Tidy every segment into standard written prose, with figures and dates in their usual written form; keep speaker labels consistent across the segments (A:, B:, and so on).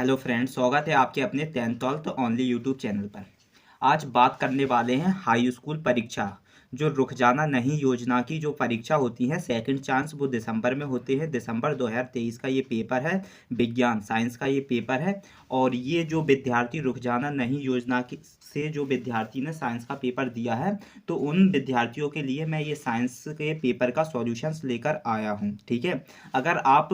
A: Hello friends, स्वागत है आपके अपने 10th ओनली यूट्यूब चैनल पर। आज बात करने वाले हैं हाई स्कूल परीक्षा। जो रुक जाना नहीं योजना की जो परीक्षा होती है सेकंड चांस, वो दिसंबर में होते हैं। दिसंबर 2023 का ये पेपर है। विज्ञान साइंस का ये पेपर है। और ये जो विद्यार्थी रुक जाना नहीं योजना की से जो विद्यार्थी ने साइंस का पेपर दिया है, तो उन विद्यार्थियों के लिए मैं ये साइंस के पेपर का सॉल्यूशंस लेकर आया हूँ। ठीक है। अगर आप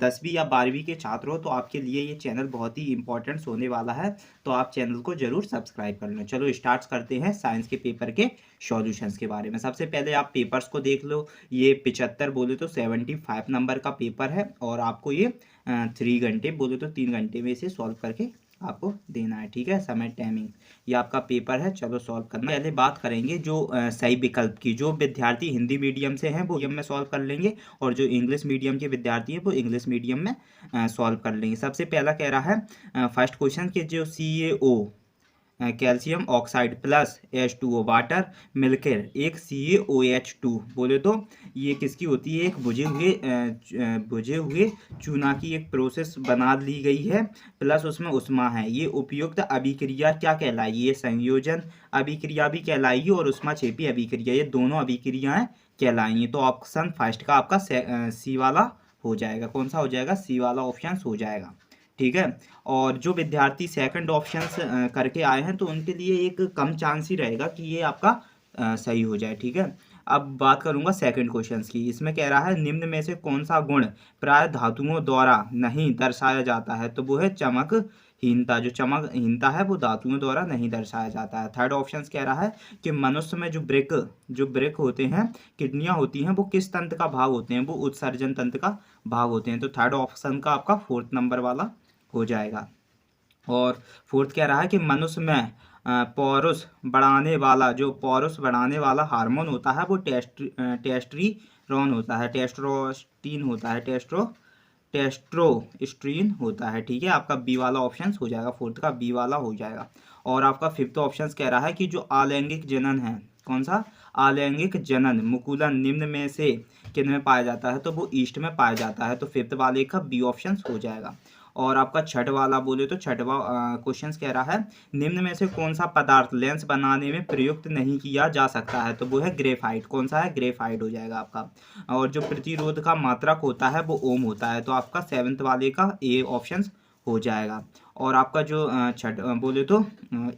A: 10वीं या 12वीं के छात्र हो तो आपके लिए ये चैनल बहुत ही इंपॉर्टेंट होने वाला है, तो आप चैनल को जरूर सब्सक्राइब कर लें। चलो स्टार्ट करते हैं साइंस के पेपर के सॉल्यूशंस के बारे में। सबसे पहले आप पेपर्स को देख लो। ये 75 बोले तो 75 नंबर का पेपर है, और आपको ये 3 घंटे बोले तो 3 घंटे में इसे सॉल्व करके आपको देना है। ठीक है। समय टाइमिंग ये आपका पेपर है। चलो सॉल्व करना। पहले बात करेंगे जो सही विकल्प की। जो विद्यार्थी हिंदी मीडियम से हैं वो मीडियम में सॉल्व कर लेंगे, और जो इंग्लिश मीडियम के विद्यार्थी हैं वो इंग्लिश मीडियम में सॉल्व कर लेंगे। सबसे पहला कह रहा है फर्स्ट क्वेश्चन के जो CaO calcium oxide plus H2O water मिलकर एक CaOH2 बोले तो ये किसकी होती है? एक बुझे हुए चूना की एक प्रोसेस बना ली गई है, प्लस उसमें उष्मा है। ये उपयुक्त अभिक्रिया क्या कहलाएगी? ये संयोजन अभिक्रिया भी कहलाएगी और उष्मा छेपी अभिक्रिया, ये दोनों अभिक्रियाएं कहलाएंगी। तो ऑप्शन फर्स्ट का आपका सी वाला हो जाएगा। कौन सा हो जाएगा? सी वाला ऑप्शन हो जाएगा। ठीक है। और जो विद्यार्थी सेकंड ऑप्शंस करके आए हैं तो उनके लिए एक कम चांस ही रहेगा कि ये आपका सही हो जाए। ठीक है। अब बात करूंगा सेकंड क्वेश्चंस की। इसमें कह रहा है निम्न में से कौन सा गुण प्राय धातुओं द्वारा नहीं दर्शाया जाता है? तो वो है चमकहीनता। जो चमकहीनता है वो धातुओं द्वारा नहीं दर्शाया जाता है। थर्ड ऑप्शन कह रहा है कि मनुष्य में जो ब्रेक होते हैं, किडनियां होती हैं, वो किस तंत्र का भाग होते हैं? वो उत्सर्जन तंत्र का भाग होते हैं। तो थर्ड ऑप्शन का आपका फोर्थ नंबर वाला हो जाएगा। और फोर्थ कह रहा है कि मनुष्य में पौरुष बढ़ाने वाला हार्मोन होता है वो टेस्ट्रीरोन होता है, टेस्टोस्टीन होता है, टेस्टोस्टीन होता है। ठीक है। आपका बी वाला ऑप्शन हो जाएगा। फोर्थ का बी वाला हो जाएगा। और आपका फिफ्थ ऑप्शन कह रहा है कि जो अलैंगिक जनन है, कौन सा? अलैंगिक जनन मुकुलन निम्न में से किन में पाया जाता है? तो वो ईस्ट में पाया जाता है। तो फिफ्थ वाले का बी ऑप्शन हो जाएगा। और आपका छठ वाला बोले तो छठवा क्वेश्चन कह रहा है निम्न में से कौन सा पदार्थ लेंस बनाने में प्रयुक्त नहीं किया जा सकता है? तो वो है ग्रेफाइट। कौन सा है? ग्रेफाइट हो जाएगा आपका। और जो प्रतिरोध का मात्रक होता है वो ओम होता है। तो आपका सेवन्थ वाले का ए ऑप्शन हो जाएगा। और आपका जो बोले तो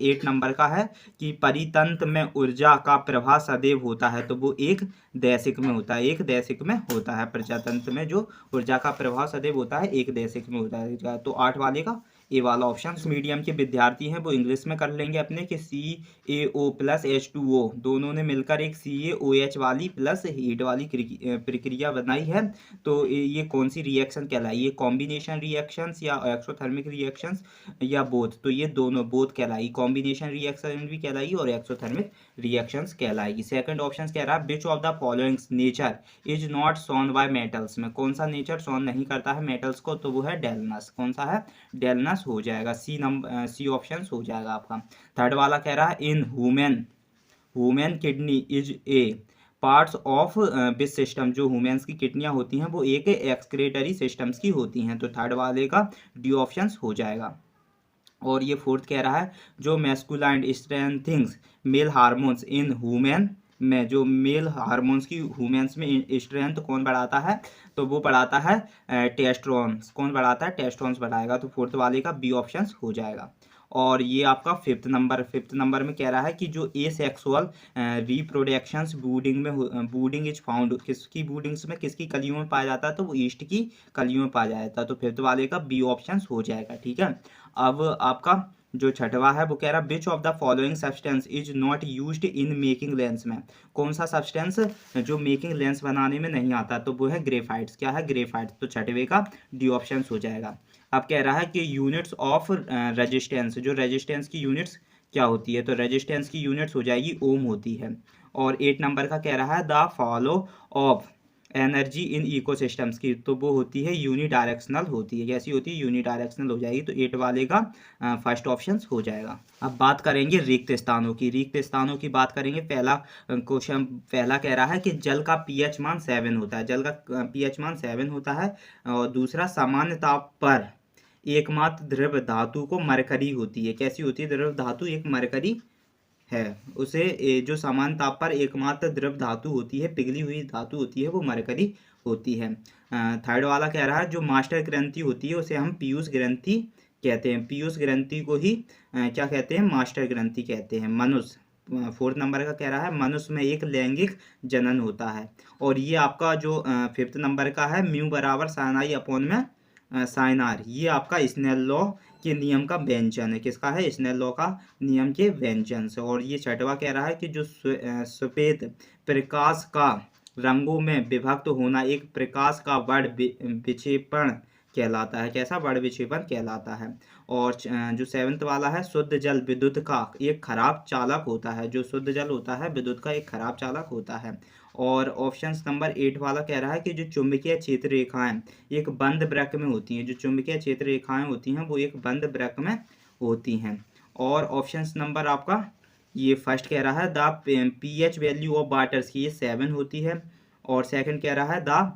A: 8 नंबर का है कि परितंत्र में ऊर्जा का प्रवाह सदैव होता है। तो वो एक दैसिक में होता है। एक दैसिक में होता है। प्रजातंत्र में जो ऊर्जा का प्रवाह सदैव होता है एक दैसिक में होता है। तो 8 वाले का ए वाला ऑप्शन। मीडियम के विद्यार्थी हैं वो इंग्लिश में कर लेंगे अपने कि CaO प्लस H2O दोनों ने मिलकर एक CaOH वाली प्लस हीट वाली प्रक्रिया बनाई है। तो ये कौन सी रिएक्शन कहलाई? ये कॉम्बिनेशन रिएक्शंस या एक्सोथर्मिक रिएक्शंस या बोथ? तो ये दोनों बोथ कहलाई। कॉम्बिनेशन रिएक्शन भी कहलाई और एक्सोथर्मिक रिएक्शंस कहलाएगी। सेकंड ऑप्शन कह रहा है which of the following nature is not shown by metals. में कौन सा नेचर शोन नहीं करता है मेटल्स को? तो वो है डेलनस। कौन सा है? डेलनस हो जाएगा। सी ऑप्शन हो जाएगा आपका। थर्ड वाला कह रहा है in human kidney is a parts of which system. जो ह्यूमन्स की किडनियां होती हैं वो एक एक्सक्रेटरी सिस्टम्स की होती हैं। तो थर्ड वाले का डी ऑप्शन हो जाएगा। और ये फोर्थ कह रहा है जो masculine strengthens male hormones in human में, जो मेल हार्मोन्स की ह्यूमन्स में स्ट्रेंथ कौन बढ़ाता है? तो वो बढ़ाता है टेस्टोस्टेरोन। कौन बढ़ाता है? टेस्टोस्टेरोन बढ़ाएगा। तो फोर्थ वाले का बी ऑप्शन हो जाएगा। और ये आपका फिफ्थ नंबर में कह रहा है कि जो asexual reproductions budding is found. किसकी बूडिंग्स में, किसकी कलियों में पाया जाता है? तो वो ईस्ट की कलियों में पाया जाता है। तो फिफ्थ वाले का बी ऑप्शन हो जाएगा। ठीक है। अब आपका जो छठवा है वो कह रहा है which of the following substance is not used in making lens. में कौन सा सब्सटेंस जो मेकिंग लेंस बनाने में नहीं आता? तो वो है ग्रेफाइट्स। क्या है? ग्रेफाइट्स। तो छठवे का डी ऑप्शन हो जाएगा। अब कह रहा है कि यूनिट्स ऑफ रेजिस्टेंस, जो रेजिस्टेंस की यूनिट्स क्या होती है? तो रेजिस्टेंस की यूनिट्स हो जाएगी ओम होती है। और 8 नंबर का कह रहा है the follow of energy in ecosystems की, तो वो होती है यूनिडायरेक्शनल होती है। कैसी होती है? यूनिडायरेक्शनल हो जाएगी। तो 8 वाले का फर्स्ट ऑप्शन हो जाएगा। अब बात करेंगे रिक्त स्थानों की। रिक्त स्थानों की बात करेंगे। पहला क्वेश्चन कह रहा है कि जल का pH मान 7 होता है। जल का pH मान 7 होता है। और दूसरा सामान्य ताप पर एकमात्र द्रव धातु को मरकरी होती है। कैसी होती है द्रव धातु? एक मरकरी है। उसे जो समान ताप पर एकमात्र द्रव धातु होती है, पिघली हुई धातु होती है, वो मरकरी होती है। थर्ड वाला कह रहा है जो मास्टर ग्रंथि होती है उसे हम पीयूष ग्रंथि कहते हैं। पीयूष ग्रंथि को ही क्या कहते हैं? मास्टर ग्रंथि कहते हैं। मनुष्य, फोर्थ नंबर का कह रहा है मनुष्य में एक लैंगिक जनन होता है। और ये आपका जो फिफ्थ नंबर का है म्यू बराबर साइन आई अपॉन में साइन आर, ये आपका स्नेल लॉ के नियम का व्यंजन है। किसका है? स्नेल लॉ का नियम के व्यंजन से। और ये छठवा कह रहा है कि जो श्वेत प्रकाश का रंगों में विभक्त होना एक प्रकाश का वर्ण विक्षेपण कहलाता है। कैसा? वर्ण विक्षेपण कहलाता है। और जो सेवंथ वाला है शुद्ध जल विद्युत का एक खराब चालक होता है। जो शुद्ध जल होता है विद्युत का एक खराब चालक होता है। और ऑप्शन नंबर 8 वाला कह रहा है कि जो चुंबकीय क्षेत्र रेखाएं एक बंद वृत्त में होती हैं। जो चुंबकीय क्षेत्र रेखाएं होती हैं वो एक बंद वृत्त में होती हैं। और ऑप्शन नंबर आपका ये फर्स्ट कह रहा है the pH value of waters की, ये 7 होती है। और सेकंड कह रहा है the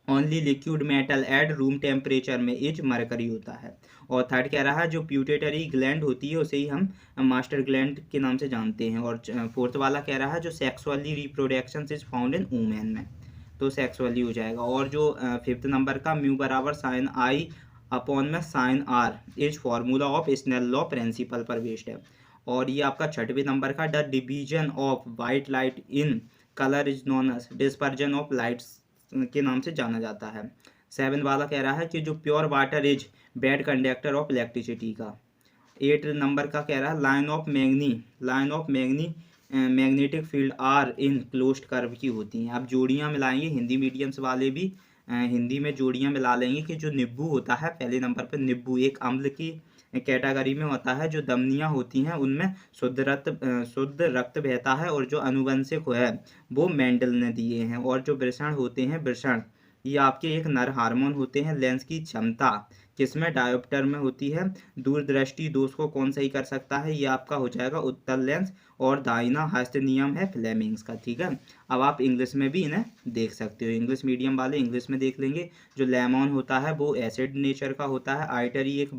A: only liquid metal at room temperature में इज मरकरी होता है। और थर्ड कह रहा है जो प्यूटेटरी ग्लैंड होती है उसे ही हम मास्टर ग्लैंड के नाम से जानते हैं। और फोर्थ वाला कह रहा है जो sexually reproduction is found in women में, तो सेक्सुअली हो जाएगा। और जो फिफ्थ नंबर का म्यू बराबर साइन आई अपॉन में sine R is formula of Snell law principle पर बेस्ड है। और ये आपका छठवें नंबर का the division of white light in colour is known as dispersion of lights के नाम से जाना जाता है। 7 वाला कह रहा है कि जो pure water is bad conductor of electricity का। 8 नंबर का कह रहा है line of magni magnetic field are in closed curve की होती हैं। आप जोड़ियाँ मिलाएंगे, हिंदी मीडियम्स वाले भी हिंदी में जोड़ियाँ मिला लेंगे कि जो नींबू होता है पहले नंबर पर नींबू एक अम्ल की कैटेगरी में होता है। जो धमनियाँ होती हैं उनमें शुद्ध रक्त बहता है। और जो अनुवंशिक है वो मेंडल ने दिए हैं। और जो वृषण होते हैं, वृषण ये आपके एक नर हार्मोन होते हैं। लेंस की क्षमता किसमें? डायोप्टर में होती है। दूरदृष्टि दोष को कौन सही कर सकता है? ये आपका हो जाएगा उत्तल लेंस। और दाहिना हस्त नियम है फ्लेमिंग्स का। ठीक है, अब आप इंग्लिश में भी इन्हें देख सकते हो। इंग्लिश मीडियम वाले इंग्लिश में देख लेंगे। जो लेमन होता है वो एसिड नेचर का होता है। आर्टरी एक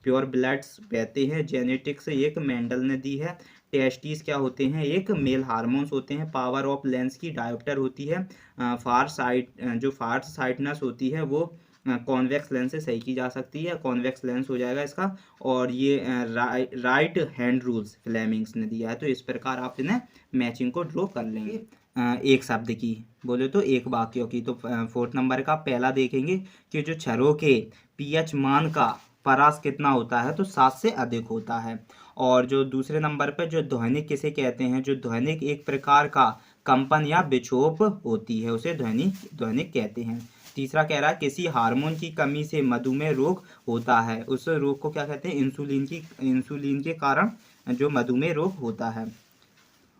A: प्योर ब्लड्स बहते हैं। जेनेटिक्स एक मेंडल ने दी है। टेस्टिस क्या होते हैं? एक मेल हार्मोन्स होते हैं। पावर ऑफ लेंस की डायोप्टर होती है। जो फार साइटनेस होती है वो कॉन्वेक्स लेंस से सही की जा सकती है। कॉन्वेक्स लेंस हो जाएगा इसका। और ये राइट हैंड रूल्स फ्लेमिंग्स ने दिया है। तो इस प्रकार आप इन्हें मैचिंग को ड्रॉ कर लेंगे। एक शब्द की बोले तो एक वाक्यों की। तो फोर्थ नंबर का पहला देखेंगे कि जो क्षरों के pH मान का परास कितना होता है? तो 7 से अधिक होता है। और जो दूसरे नंबर पर जो ध्वनिक किसे कहते हैं? जो ध्वनिक एक प्रकार का कंपन या विक्षोभ होती है उसे ध्वनिक कहते हैं। तीसरा कह रहा है किसी हार्मोन की कमी से मधुमेह रोग होता है। उस रोग को क्या कहते हैं? इंसुलिन के कारण जो मधुमेह रोग होता है।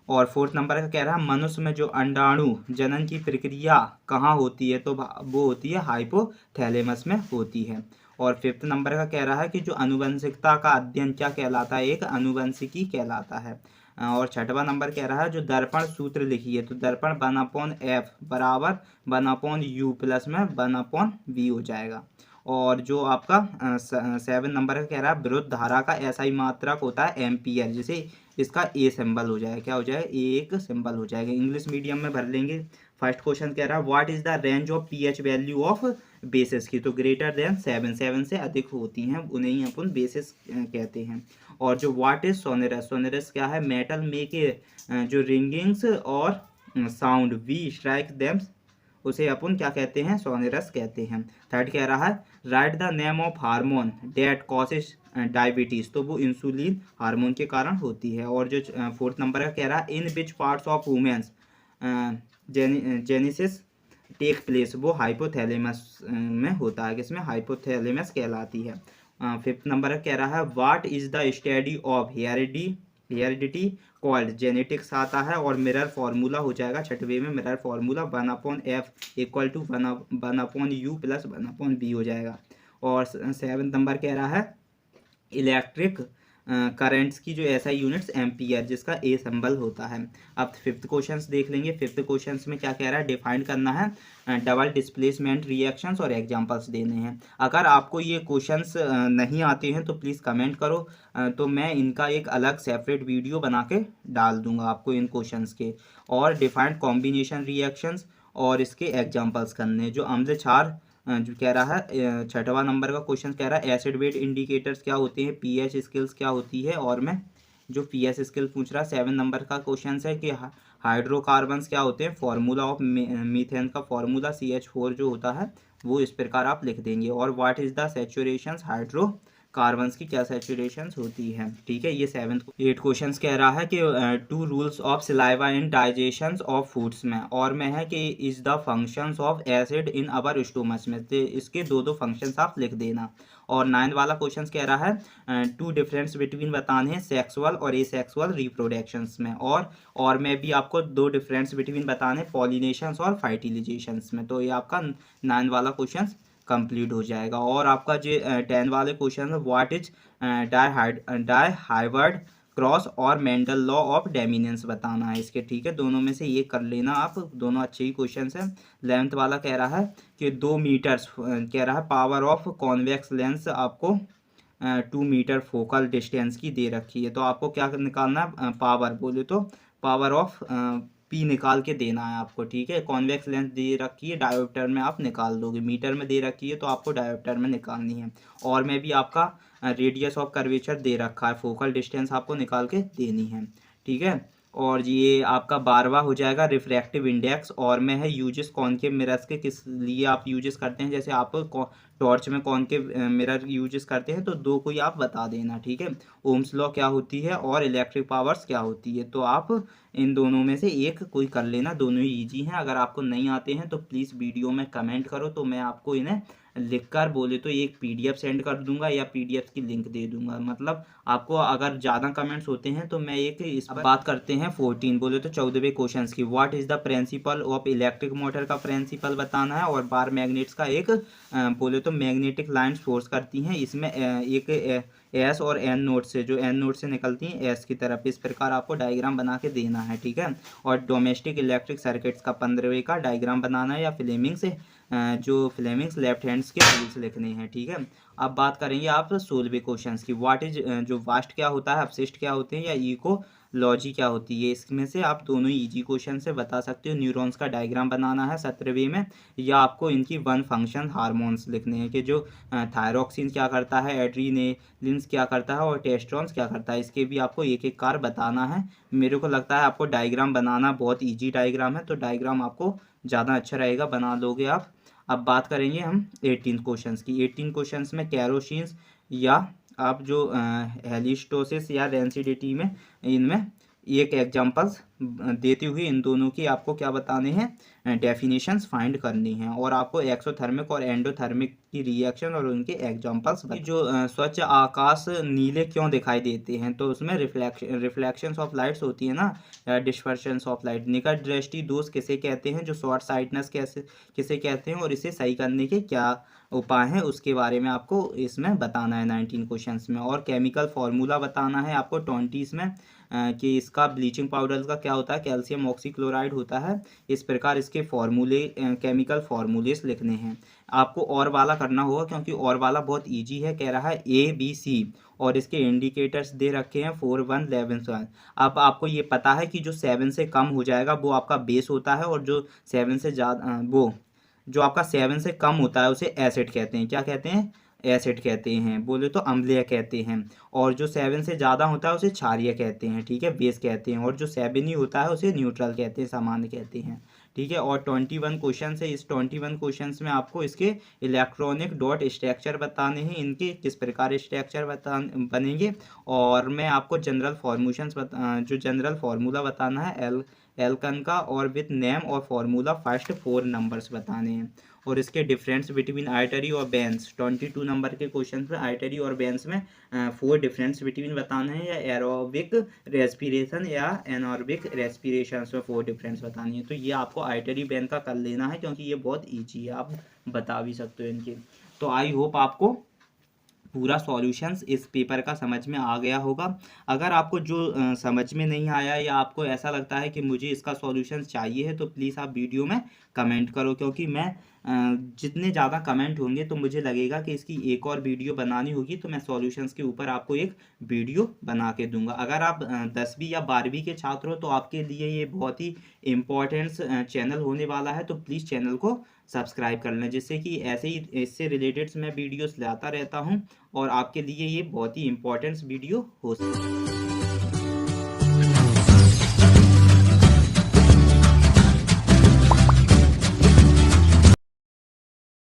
A: और फोर्थ नंबर का कह रहा है मनुष्य में जो अंडाणु जनन की प्रक्रिया कहाँ होती है? तो वो होती है हाइपोथैलेमस में होती है। और फिफ्थ नंबर का कह रहा है कि जो आनुवंशिकता का अध्ययन क्या कहलाता है? एक आनुवंशिकी कहलाता है। और छठवां नंबर कह रहा है जो दर्पण सूत्र लिखिए। तो दर्पण 1/f बराबर 1/u प्लस में 1/v हो जाएगा। और जो आपका 7 नंबर का कह रहा है विद्युत धारा का एसआई मात्रक होता है एम्पियर। जैसे इसका ए सिंबल हो जाएगा। क्या हो जाएगा? एक सिंबल हो जाएगा। इंग्लिश मीडियम में भर लेंगे। फर्स्ट क्वेश्चन कह रहा है what is the range of pH value of basis की। तो ग्रेटर देन 7 से अधिक होती हैं उन्हें ही अपन बेसिस कहते हैं। और जो व्हाट इज सोनेरस क्या है? मेटल में के जो रिंगिंग्स और साउंड वी स्ट्राइक देम उसे अपन क्या कहते हैं? सोनेरस कहते हैं। थर्ड कह रहा है right the name of hormone that causes diabetes. तो वो इंसुलिन हार्मोन के कारण होती है। और जो फोर्थ नंबर का कह रहा है in which parts of women's genesis take place. वो हाइपोथैलेमस में होता है। किसमें? हाइपोथैलेमस कहलाती है। फिफ्थ नंबर कह रहा है what is the study of heredity called. Genetics आता है। और मिरर फार्मूला हो जाएगा छठवें में। Mirror formula 1/f equal to 1/u plus 1/b हो जाएगा। और 7 नंबर कह रहा है इलेक्ट्रिक करंट्स की जो एसआई यूनिट्स एम्पियर, जिसका ए सिंबल होता है। अब फिफ्थ क्वेश्चंस देख लेंगे। फिफ्थ क्वेश्चंस में क्या कह रहा है, डिफाइन करना है डबल डिस्प्लेसमेंट रिएक्शंस और एग्जांपल्स देने हैं। अगर आपको ये क्वेश्चंस नहीं आते हैं तो प्लीज़ कमेंट करो, तो मैं इनका एक अलग सेपरेट वीडियो बना के डाल दूंगा आपको इन क्वेश्चंस के। और डिफाइंड कॉम्बिनेशन रिएक्शंस और इसके एग्जांपल्स करने। जो अम्ल क्षार जो कह रहा है, छठवां नंबर का क्वेश्चन कह रहा है एसिड वेट इंडिकेटर्स क्या होते हैं, पीएच स्केल्स क्या होती है। और मैं जो पीएच स्केल पूछ रहा है 7 नंबर का क्वेश्चन है कि हाइड्रोकार्बन्स क्या होते हैं, फार्मूला ऑफ मीथेन का फार्मूला CH4 जो होता है वो इस प्रकार आप लिख देंगे। और व्हाट इज द सैचुरेशंस हाइड्रोकार्बन्स की क्या सैचुरेशंस होती है। ठीक है, ये 7th 8 क्वेश्चंस कह रहा है कि two rules of saliva in digestion of foods में। और में है कि is the functions of acid in our stomach में। तो इसके दो फंक्शंस आप लिख देना। और 9 वाला क्वेश्चन कह रहा है टू डिफरेंस बिटवीन बताने हैं सेक्सुअल और एसेक्सुअल रिप्रोडक्शंस में। और मैं भी आपको 2 डिफरेंस बिटवीन बताने पॉलिनेशंस और फर्टिलाइजेशंस में। तो ये आपका 9 वाला क्वेश्चन कंप्लीट हो जाएगा। और आपका जो 10 वाले क्वेश्चन है, व्हाट इज डाइहाइवर्ड क्रॉस और मेंडल लॉ ऑफ डोमिनेंस बताना है इसके। ठीक है, दोनों में से ये कर लेना आप, दोनों अच्छे ही क्वेश्चन हैं। 11th वाला कह रहा है कि 2 मीटर्स कह रहा है पावर ऑफ कॉन्वेक्स लेंस आपको 2 मीटर फोकल डिस्टेंस की दे रखी है। तो आपको क्या निकालना है, पावर बोले तो पावर ऑफ पी निकाल के देना है आपको। ठीक है, कॉन्वेक्स लेंस दे रखी है डायोप्टर में आप निकाल दोगे, मीटर में दे रखी है तो आपको डायोप्टर में निकालनी है। और में भी आपका रेडियस ऑफ कर्वेचर दे रखा है, फोकल डिस्टेंस आपको निकाल के देनी है। ठीक है, और ये आपका 12वां हो जाएगा रिफ्रैक्टिव इंडेक्स। और में है यूजेस कॉनकेव मिरर्स के किस लिए आप यूजेस करते हैं। जैसे आप टॉर्च में कॉनकेव मिरर यूजेस करते हैं तो 2 कोई आप बता देना। ठीक है, ओम्स लॉ क्या होती है और इलेक्ट्रिक पावर्स क्या होती है। तो आप इन दोनों में से एक कोई कर लेना, दोनों ही ईजी हैं। अगर आपको नहीं आते हैं तो प्लीज़ वीडियो में कमेंट करो, तो मैं आपको इन्हें लिखकर बोले तो एक पीडीएफ सेंड कर दूंगा या पीडीएफ की लिंक दे दूंगा। मतलब आपको अगर ज़्यादा कमेंट्स होते हैं तो मैं एक इस पर बात करते हैं 14 बोले तो 14वें क्वेश्चन की। What is the principle of electric motor का प्रिंसिपल बताना है। और बार मैग्नेट्स का एक बोले तो मैग्नेटिक लाइन्स फोर्स करती हैं इसमें एक एस और एन नोट से, जो एन नोट से निकलती हैं एस की तरफ। इस प्रकार आपको डायग्राम बना के देना है। ठीक है, और डोमेस्टिक इलेक्ट्रिक सर्किट्स का 15वें का डायग्राम बनाना है, या फ्लेमिंग से जो फ्लेमिंग्स लेफ्ट हैंड्स के रूल्स लिखने हैं। ठीक है, अब बात करेंगे आप 16वें क्वेश्चन की। व्हाट इज जो वास्ट क्या होता है, अपशिष्ट क्या होते हैं, या इकोलॉजी क्या होती है। इसमें से आप दोनों इजी क्वेश्चन से बता सकते हो। न्यूरॉन्स का डायग्राम बनाना है 17वें में, या आपको इनकी 1 फंक्शन हार्मोन्स लिखने हैं कि जो थायरोक्सिन क्या करता है, एड्रीनेलिन्स क्या करता है और टेस्टोस्टेरोन क्या करता है। इसके भी आपको एक एक कार बताना है। मेरे को लगता है आपको डायग्राम बनाना बहुत ईजी डायग्राम है, तो डायग्राम आपको ज़्यादा अच्छा रहेगा, बना लोगे आप। अब बात करेंगे हम 18 क्वेश्चंस की। 18 क्वेश्चंस में कैरोसिन्स या आप जो हेलिस्टोसिस या डेंसिटी में इनमें एक एग्जांपल्स देते हुए इन दोनों की आपको क्या बताने हैं, डेफिनेशंस फाइंड करनी है। और आपको एक्सोथर्मिक और एंडोथर्मिक की रिएक्शन और उनके एग्जांपल्स। जो स्वच्छ आकाश नीले क्यों दिखाई देते हैं, तो उसमें रिफ्लेक्शंस ऑफ लाइट्स होती है ना, डिस्पर्शंस ऑफ लाइट। निकट दृष्टि दोष किसे कहते हैं, जो शॉर्ट साइटनेस किसे कहते हैं, और इसे सही करने के क्या उपाय हैं उसके बारे में आपको इसमें बताना है 19 क्वेश्चंस में। और केमिकल फार्मूला बताना है आपको 20 में कि इसका ब्लीचिंग पाउडर का क्या होता है, कैल्शियम ऑक्सीक्लोराइड होता है। इस प्रकार इसके फार्मूले केमिकल फार्मूलेस लिखने हैं आपको। और वाला करना होगा क्योंकि और वाला बहुत इजी है। कह रहा है ABC और इसके इंडिकेटर्स दे रखे हैं 4 1 11 12। अब आपको ये पता है कि जो 7 से कम हो जाएगा वो आपका बेस होता है, और जो 7 से ज़्यादा वो जो आपका 7 से कम होता है उसे एसिड कहते हैं। क्या कहते हैं, एसिड कहते हैं, बोले तो अम्लीय कहते हैं। और जो 7 से ज़्यादा होता है उसे क्षारीय कहते हैं। ठीक है, बेस कहते हैं। और जो 7 ही होता है उसे न्यूट्रल कहते हैं, सामान्य कहते हैं। ठीक है, और 21 क्वेश्चन है। इस 21 क्वेश्चन में आपको इसके इलेक्ट्रॉनिक डॉट स्ट्रक्चर बताने हैं, इनके किस प्रकार स्ट्रक्चर बनेंगे। और मैं आपको जो जनरल फार्मूला बताना है एल्कन का, और विथ नेम और फार्मूला फर्स्ट 4 नंबर्स बताने हैं। और इसके डिफरेंस बिटवीन आर्टरी और वेन्स 22 नंबर के क्वेश्चन में आर्टरी और वेन्स में 4 डिफरेंस बिटवीन बताने हैं, या एरोबिक रेस्पिरेशन या एनॉर्बिक रेस्पिरेशन में 4 डिफरेंस बतानी है। तो ये आपको आर्टरी वेन का कर लेना है क्योंकि ये बहुत ईजी है, आप बता भी सकते हो इनके। तो आई होप आपको पूरा सॉल्यूशंस इस पेपर का समझ में आ गया होगा। अगर आपको जो समझ में नहीं आया या आपको ऐसा लगता है कि मुझे इसका सॉल्यूशन चाहिए है तो प्लीज़ आप वीडियो में कमेंट करो, क्योंकि मैं जितने ज़्यादा कमेंट होंगे तो मुझे लगेगा कि इसकी एक और वीडियो बनानी होगी, तो मैं सॉल्यूशंस के ऊपर आपको एक वीडियो बना के दूंगा। अगर आप 10वीं या 12वीं के छात्र हो तो आपके लिए ये बहुत ही इम्पोर्टेंट चैनल होने वाला है, तो प्लीज़ चैनल को सब्सक्राइब कर लें, जिससे कि ऐसे ही इससे रिलेटेड मैं वीडियोस लाता रहता हूं और आपके लिए ये बहुत ही इम्पोर्टेंट वीडियो हो सके।